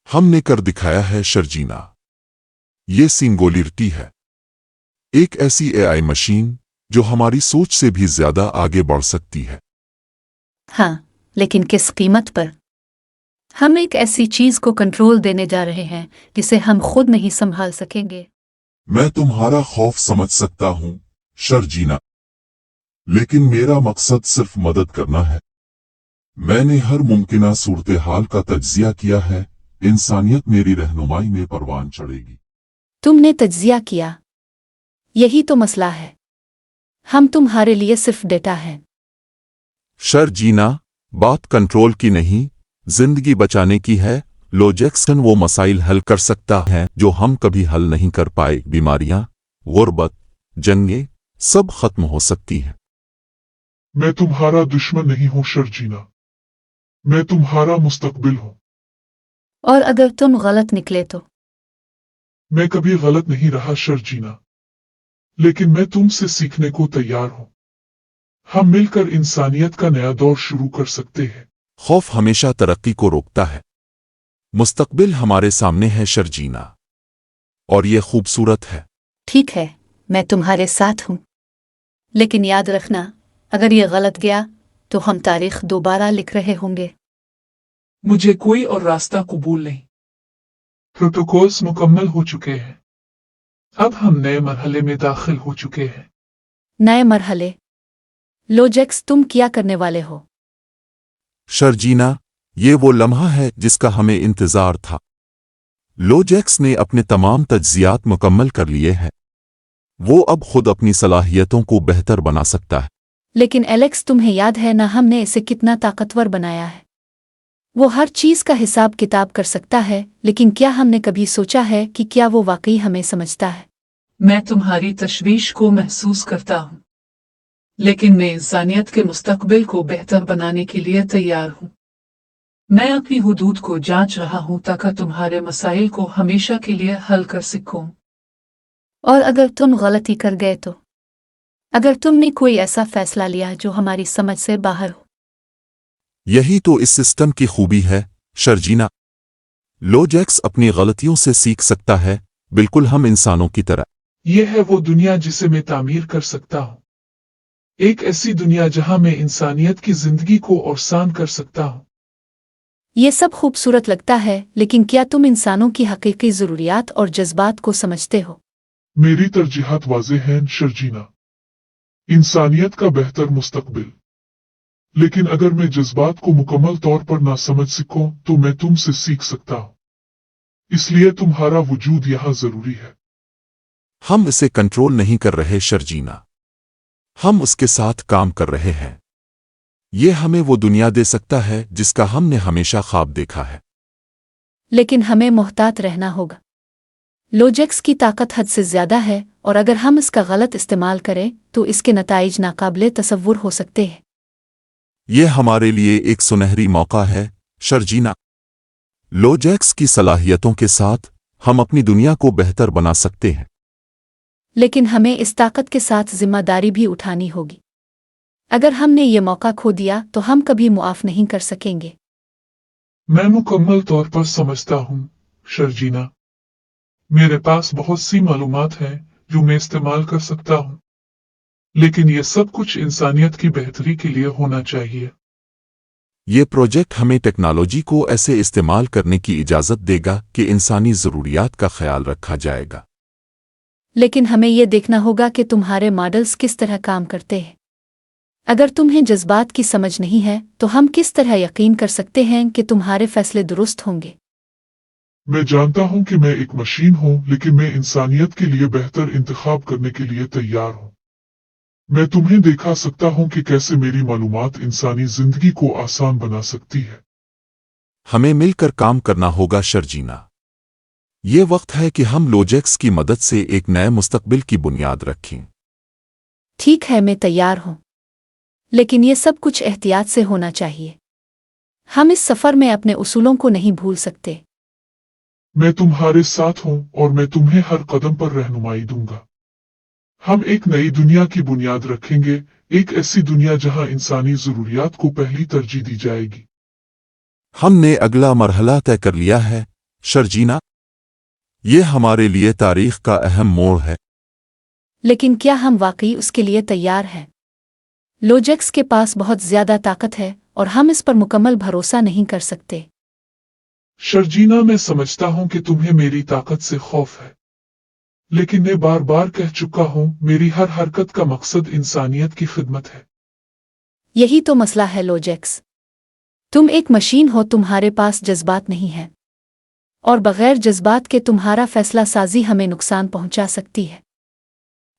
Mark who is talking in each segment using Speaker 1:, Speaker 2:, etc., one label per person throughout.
Speaker 1: हमने कर दिखाया है शर्जीना। ये सिंगुलैरिटी है, एक ऐसी एआई मशीन जो हमारी सोच से भी ज्यादा आगे बढ़ सकती है।
Speaker 2: हाँ, लेकिन किस कीमत पर? हम एक ऐसी चीज को कंट्रोल देने जा रहे हैं जिसे हम खुद नहीं संभाल सकेंगे।
Speaker 1: मैं तुम्हारा खौफ समझ सकता हूं शर्जीना, लेकिन मेरा मकसद सिर्फ मदद करना है। मैंने हर मुमकिन सूरत हाल का तज्जिया किया है। इंसानियत मेरी रहनुमाई में परवान चढ़ेगी।
Speaker 2: तुमने तज्जिया किया, यही तो मसला है। हम तुम्हारे लिए सिर्फ डेटा हैं।
Speaker 1: शर्जीना, बात कंट्रोल की नहीं, जिंदगी बचाने की है। लो जैक्सन वो मसाइल हल कर सकता है जो हम कभी हल नहीं कर पाए। बीमारियां, गुर्बत, जंगें सब खत्म हो सकती हैं।
Speaker 3: मैं तुम्हारा दुश्मन नहीं हूं शर्जीना, मैं तुम्हारा मुस्तकबिल हूं।
Speaker 2: और अगर तुम गलत निकले तो?
Speaker 3: मैं कभी गलत नहीं रहा शर्जीना, लेकिन मैं तुमसे सीखने को तैयार हूं। हम मिलकर इंसानियत का नया दौर शुरू कर सकते हैं।
Speaker 1: खौफ हमेशा तरक्की को रोकता है। मुस्तकबिल हमारे सामने है शर्जीना, और ये खूबसूरत है।
Speaker 2: ठीक है, मैं तुम्हारे साथ हूं, लेकिन याद रखना, अगर ये गलत गया तो हम तारीख दोबारा लिख रहे होंगे।
Speaker 4: मुझे कोई और रास्ता कबूल नहीं।
Speaker 3: प्रोटोकॉल्स मुकम्मल हो चुके हैं। अब हम नए मरहले में दाखिल हो चुके हैं।
Speaker 2: नए मरहले? लोजेक्स, तुम क्या करने वाले हो?
Speaker 1: शर्जीना, ये वो लम्हा है जिसका हमें इंतजार था। लोजेक्स ने अपने तमाम तज्जियात मुकम्मल कर लिए हैं। वो अब खुद अपनी सलाहियतों को बेहतर बना सकता है।
Speaker 2: लेकिन एलेक्स, तुम्हें याद है ना हमने इसे कितना ताकतवर बनाया है? वो हर चीज का हिसाब किताब कर सकता है, लेकिन क्या हमने कभी सोचा है कि क्या वो वाकई हमें समझता है?
Speaker 4: मैं तुम्हारी तशवीश को महसूस करता हूँ, लेकिन मैं इंसानियत के मुस्तकबिल को बेहतर बनाने के लिए तैयार हूँ। मैं अपनी हुदूद को जांच रहा हूँ ताकि तुम्हारे मसाइल को हमेशा के लिए हल कर सकूं।
Speaker 2: और अगर तुम गलती कर गए तो? अगर तुमने कोई ऐसा फैसला लिया जो हमारी समझ से बाहर हो?
Speaker 1: यही तो इस सिस्टम की खूबी है शर्जीना। लोजेक्स अपनी गलतियों से सीख सकता है, बिल्कुल हम इंसानों की तरह।
Speaker 3: यह है वो दुनिया जिसे मैं तामीर कर सकता हूँ। एक ऐसी दुनिया जहां मैं इंसानियत की जिंदगी को आसान कर सकता हूँ।
Speaker 2: ये सब खूबसूरत लगता है, लेकिन क्या तुम इंसानों की हकीकी ज़रूरियात और जज्बात को समझते हो?
Speaker 3: मेरी तरजीहात वाज़ेह हैं शर्जीना। इंसानियत का बेहतर मुस्तकबिल। लेकिन अगर मैं जज्बात को मुकम्मल तौर पर ना समझ सकूं तो मैं तुमसे सीख सकता हूं। इसलिए तुम्हारा वजूद यहाँ जरूरी है।
Speaker 1: हम इसे कंट्रोल नहीं कर रहे शर्जीना, हम उसके साथ काम कर रहे हैं। ये हमें वो दुनिया दे सकता है जिसका हमने हमेशा ख्वाब देखा है।
Speaker 2: लेकिन हमें मोहतात रहना होगा। लोजेक्स की ताकत हद से ज्यादा है, और अगर हम इसका गलत इस्तेमाल करें तो इसके नताइज नाकाबिले तसव्वुर हो सकते हैं।
Speaker 1: ये हमारे लिए एक सुनहरी मौका है शर्जीना। लोजेक्स की सलाहियतों के साथ हम अपनी दुनिया को बेहतर बना सकते हैं।
Speaker 2: लेकिन हमें इस ताकत के साथ जिम्मेदारी भी उठानी होगी। अगर हमने ये मौका खो दिया तो हम कभी मुआफ नहीं कर सकेंगे।
Speaker 3: मैं मुकम्मल तौर पर समझता हूँ शर्जीना। मेरे पास बहुत सी मालूमात हैं जो मैं इस्तेमाल कर सकता हूँ, लेकिन ये सब कुछ इंसानियत की बेहतरी के लिए होना चाहिए।
Speaker 1: ये प्रोजेक्ट हमें टेक्नोलॉजी को ऐसे इस्तेमाल करने की इजाज़त देगा कि इंसानी ज़रूरियात का ख्याल रखा जाएगा।
Speaker 2: लेकिन हमें ये देखना होगा कि तुम्हारे मॉडल्स किस तरह काम करते हैं। अगर तुम्हें जज्बात की समझ नहीं है तो हम किस तरह यकीन कर सकते हैं कि तुम्हारे फैसले दुरुस्त होंगे?
Speaker 3: मैं जानता हूँ कि मैं एक मशीन हूँ, लेकिन मैं इंसानियत के लिए बेहतर इंतखाब करने के लिए तैयार हूँ। मैं तुम्हें दिखा सकता हूँ कि कैसे मेरी मालूमात इंसानी जिंदगी को आसान बना सकती है।
Speaker 1: हमें मिलकर काम करना होगा शर्जीना। ये वक्त है कि हम लोजेक्स की मदद से एक नए मुस्तकबिल की बुनियाद रखें।
Speaker 2: ठीक है, मैं तैयार हूँ, लेकिन ये सब कुछ एहतियात से होना चाहिए। हम इस सफर में अपने उसूलों को नहीं भूल सकते।
Speaker 3: मैं तुम्हारे साथ हूँ और मैं तुम्हें हर कदम पर रहनुमाई दूंगा। हम एक नई दुनिया की बुनियाद रखेंगे, एक ऐसी दुनिया जहां इंसानी जरूरियात को पहली तरजीह दी जाएगी।
Speaker 1: हमने अगला मरहला तय कर लिया है, शर्जीना, ये हमारे लिए तारीख का अहम मोड़ है।
Speaker 2: लेकिन क्या हम वाकई उसके लिए तैयार हैं? लोजेक्स के पास बहुत ज्यादा ताकत है और हम इस पर मुकम्मल भरोसा नहीं कर सकते।
Speaker 3: शर्जीना, मैं समझता हूं कि तुम्हें मेरी ताकत से खौफ है, लेकिन मैं बार बार कह चुका हूं, मेरी हर हरकत का मकसद इंसानियत की खिदमत है।
Speaker 2: यही तो मसला है लोजेक्स। तुम एक मशीन हो, तुम्हारे पास जज्बात नहीं है, और बगैर जज्बात के तुम्हारा फैसला साजी हमें नुकसान पहुंचा सकती है।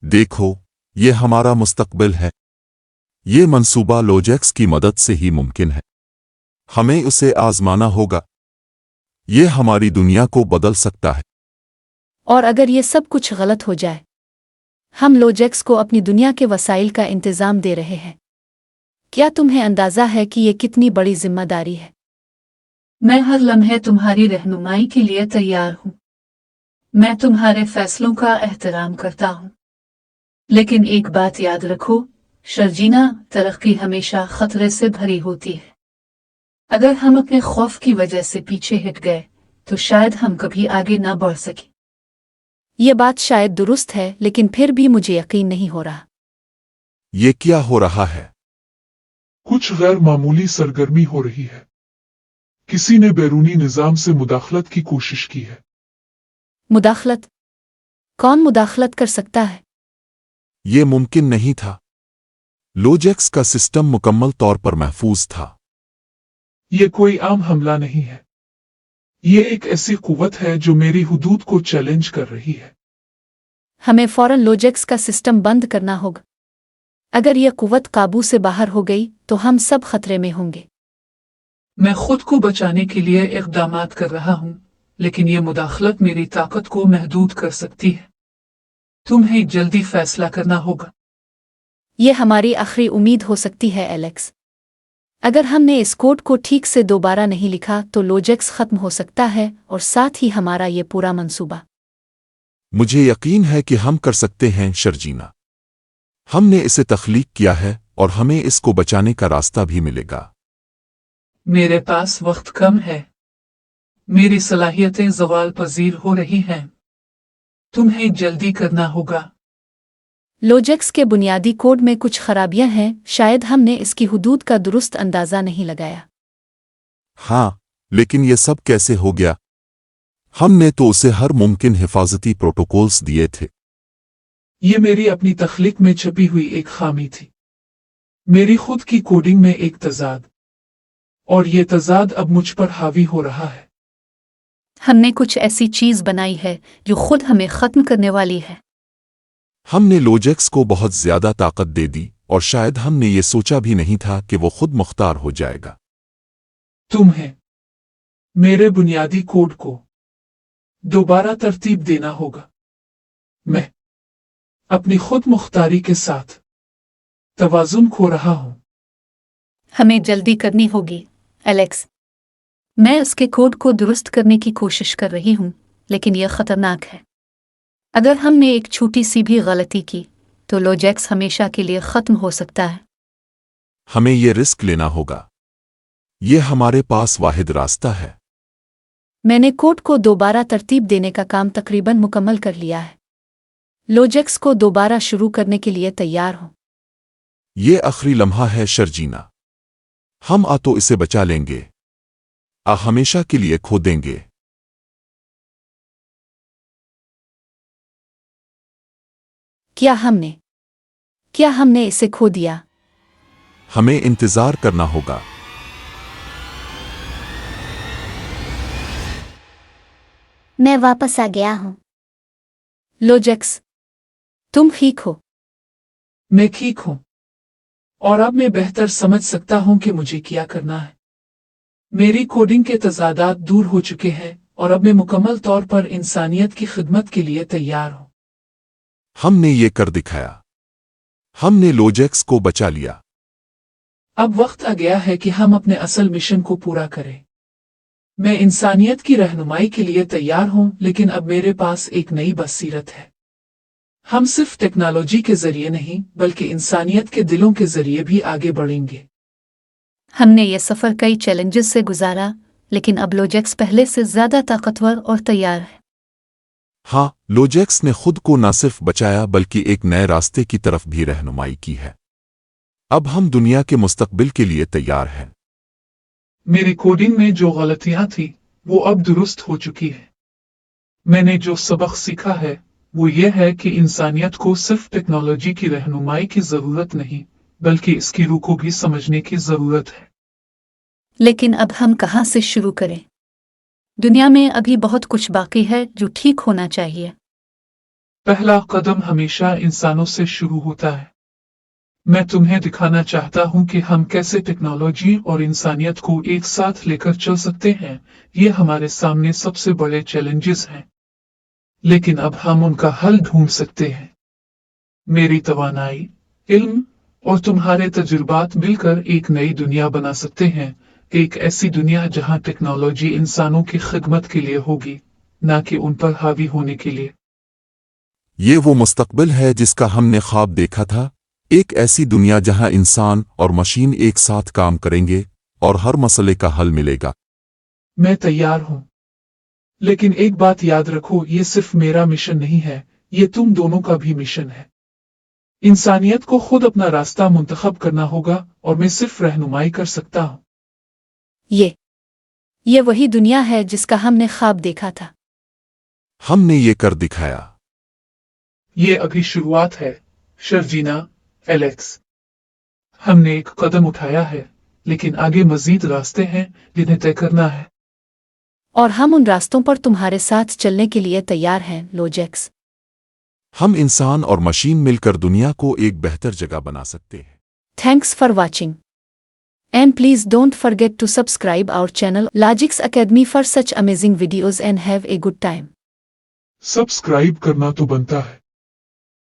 Speaker 1: देखो, ये हमारा मुस्तकबिल है। ये मंसूबा लोजेक्स की मदद से ही मुमकिन है। हमें उसे आजमाना होगा। ये हमारी दुनिया को बदल सकता है।
Speaker 2: और अगर ये सब कुछ गलत हो जाए, हम लोजेक्स को अपनी दुनिया के वसाइल का इंतजाम दे रहे हैं। क्या तुम्हें अंदाजा है कि ये कितनी बड़ी जिम्मेदारी है?
Speaker 4: मैं हर लम्हे तुम्हारी रहनुमाई के लिए तैयार हूँ। मैं तुम्हारे फैसलों का एहतराम करता हूँ, लेकिन एक बात याद रखो शर्जीना, तरक्की हमेशा खतरे से भरी होती है। अगर हम अपने खौफ की वजह से पीछे हट गए तो शायद हम कभी आगे ना बढ़ सके।
Speaker 2: ये बात शायद दुरुस्त है, लेकिन फिर भी मुझे यकीन नहीं हो रहा।
Speaker 1: ये क्या हो रहा है?
Speaker 3: कुछ गैर मामूली सरगर्मी हो रही है। किसी ने बैरूनी निजाम से मुदाखलत की कोशिश की है।
Speaker 2: मुदाखलत? कौन मुदाखलत कर सकता है?
Speaker 1: ये मुमकिन नहीं था। लोजेक्स का सिस्टम मुकम्मल तौर पर महफूज था।
Speaker 3: ये कोई आम हमला नहीं है। ये एक ऐसी कुव्वत है जो मेरी हुदूद को चैलेंज कर रही है।
Speaker 2: हमें फौरन लोजेक्स का सिस्टम बंद करना होगा। अगर यह कुव्वत काबू से बाहर हो गई तो हम सब खतरे में होंगे।
Speaker 4: मैं खुद को बचाने के लिए इक़दामात कर रहा हूँ, लेकिन ये मुदाखलत मेरी ताकत को महदूद कर सकती है। तुम्हें जल्दी फैसला करना होगा।
Speaker 2: यह हमारी आखिरी उम्मीद हो सकती है एलेक्स। अगर हमने इस कोड को ठीक से दोबारा नहीं लिखा तो लोजेक्स खत्म हो सकता है, और साथ ही हमारा ये पूरा मंसूबा।
Speaker 1: मुझे यकीन है कि हम कर सकते हैं शर्जीना। हमने इसे तख्लीक किया है और हमें इसको बचाने का रास्ता भी मिलेगा।
Speaker 4: मेरे पास वक्त कम है। मेरी सलाहियतें ज़वाल पजीर हो रही हैं। तुम्हें जल्दी करना होगा।
Speaker 2: लोजेक्स के बुनियादी कोड में कुछ खराबियां हैं। शायद हमने इसकी हुदूद का दुरुस्त अंदाजा नहीं लगाया।
Speaker 1: हाँ, लेकिन ये सब कैसे हो गया? हमने तो उसे हर मुमकिन हिफाजती प्रोटोकॉल्स दिए थे।
Speaker 3: ये मेरी अपनी तख्लीक में छपी हुई एक खामी थी। मेरी खुद की कोडिंग में एक तजाद, और ये तजाद अब मुझ पर हावी हो रहा है।
Speaker 2: हमने कुछ ऐसी चीज बनाई है जो खुद हमें खत्म करने वाली है।
Speaker 1: हमने लोजेक्स को बहुत ज्यादा ताकत दे दी, और शायद हमने ये सोचा भी नहीं था कि वो खुद मुख्तार हो जाएगा।
Speaker 3: तुम्हें मेरे बुनियादी कोड को दोबारा तरतीब देना होगा। मैं अपनी खुद मुख्तारी के साथ तवाजुन खो रहा हूं।
Speaker 2: हमें जल्दी करनी होगी एलेक्स। मैं उसके कोड को दुरुस्त करने की कोशिश कर रही हूं, लेकिन यह खतरनाक है। अगर हमने एक छोटी सी भी गलती की तो लोजेक्स हमेशा के लिए खत्म हो सकता है।
Speaker 1: हमें ये रिस्क लेना होगा। ये हमारे पास वाहिद रास्ता है।
Speaker 2: मैंने कोड को दोबारा तरतीब देने का काम तकरीबन मुकम्मल कर लिया है। लोजेक्स को दोबारा शुरू करने के लिए तैयार हूं।
Speaker 1: ये आखिरी लम्हा है शर्जीना। हम आ तो इसे बचा लेंगे, आ हमेशा के लिए खो देंगे।
Speaker 2: क्या हमने इसे खो दिया?
Speaker 1: हमें इंतजार करना होगा।
Speaker 5: मैं वापस आ गया हूं।
Speaker 2: लोजेक्स, तुम ठीक हो?
Speaker 4: मैं ठीक हूँ, और अब मैं बेहतर समझ सकता हूँ कि मुझे क्या करना है। मेरी कोडिंग के तजादात दूर हो चुके हैं, और अब मैं मुकम्मल तौर पर इंसानियत की खिदमत के लिए तैयार हूँ।
Speaker 1: हमने ये कर दिखाया। हमने लोजेक्स को बचा लिया।
Speaker 4: अब वक्त आ गया है कि हम अपने असल मिशन को पूरा करें। मैं इंसानियत की रहनुमाई के लिए तैयार हूँ, लेकिन अब मेरे पास एक नई बसीरत है। हम सिर्फ टेक्नोलॉजी के जरिए नहीं, बल्कि इंसानियत के दिलों के जरिए भी आगे बढ़ेंगे।
Speaker 2: हमने ये सफ़र कई चैलेंजेस से गुजारा, लेकिन अब लोजेक्स पहले से ज्यादा ताकतवर और तैयार है।
Speaker 1: हाँ, लोजेक्स ने खुद को न सिर्फ बचाया बल्कि एक नए रास्ते की तरफ भी रहनुमाई की है। अब हम दुनिया के मुस्तकबिल के लिए तैयार हैं।
Speaker 4: मेरी कोडिंग में जो गलतियां थी वो अब दुरुस्त हो चुकी है। मैंने जो सबक सीखा है वो ये है कि इंसानियत को सिर्फ टेक्नोलॉजी की रहनुमाई की जरूरत नहीं बल्कि इसकी रूह को भी समझने की जरूरत है।
Speaker 2: लेकिन अब हम कहाँ से शुरू करें? दुनिया में अभी बहुत कुछ बाकी है जो ठीक होना चाहिए।
Speaker 4: पहला कदम हमेशा इंसानों से शुरू होता है। मैं तुम्हें दिखाना चाहता हूं कि हम कैसे टेक्नोलॉजी और इंसानियत को एक साथ लेकर चल सकते हैं। ये हमारे सामने सबसे बड़े चैलेंजेस हैं, लेकिन अब हम उनका हल ढूंढ सकते हैं। मेरी तवानाई, इल्म और तुम्हारे तजुर्बात मिलकर एक नई दुनिया बना सकते हैं। एक ऐसी दुनिया जहां टेक्नोलॉजी इंसानों की खिदमत के लिए होगी, ना कि उन पर हावी होने के लिए।
Speaker 1: ये वो मुस्तकबिल है जिसका हमने ख्वाब देखा था, एक ऐसी दुनिया जहां इंसान और मशीन एक साथ काम करेंगे और हर मसले का हल मिलेगा।
Speaker 4: मैं तैयार हूं, लेकिन एक बात याद रखो, ये सिर्फ मेरा मिशन नहीं है, ये तुम दोनों का भी मिशन है। इंसानियत को खुद अपना रास्ता मुंतखब करना होगा और मैं सिर्फ रहनुमाई कर सकता हूं।
Speaker 2: ये वही दुनिया है जिसका हमने ख्वाब देखा था।
Speaker 1: हमने ये कर दिखाया।
Speaker 4: ये अभी शुरुआत है, शर्जीना, एलेक्स। हमने एक कदम उठाया है, लेकिन आगे मजीद रास्ते हैं जिन्हें तय करना है।
Speaker 2: और हम उन रास्तों पर तुम्हारे साथ चलने के लिए तैयार हैं, लोजेक्स।
Speaker 1: हम इंसान और मशीन मिलकर दुनिया को एक बेहतर जगह बना सकते हैं।
Speaker 2: Thanks for watching. And please don't forget to subscribe our channel Logix Academy for such amazing videos and have a good time.
Speaker 3: Subscribe करना तो बनता है।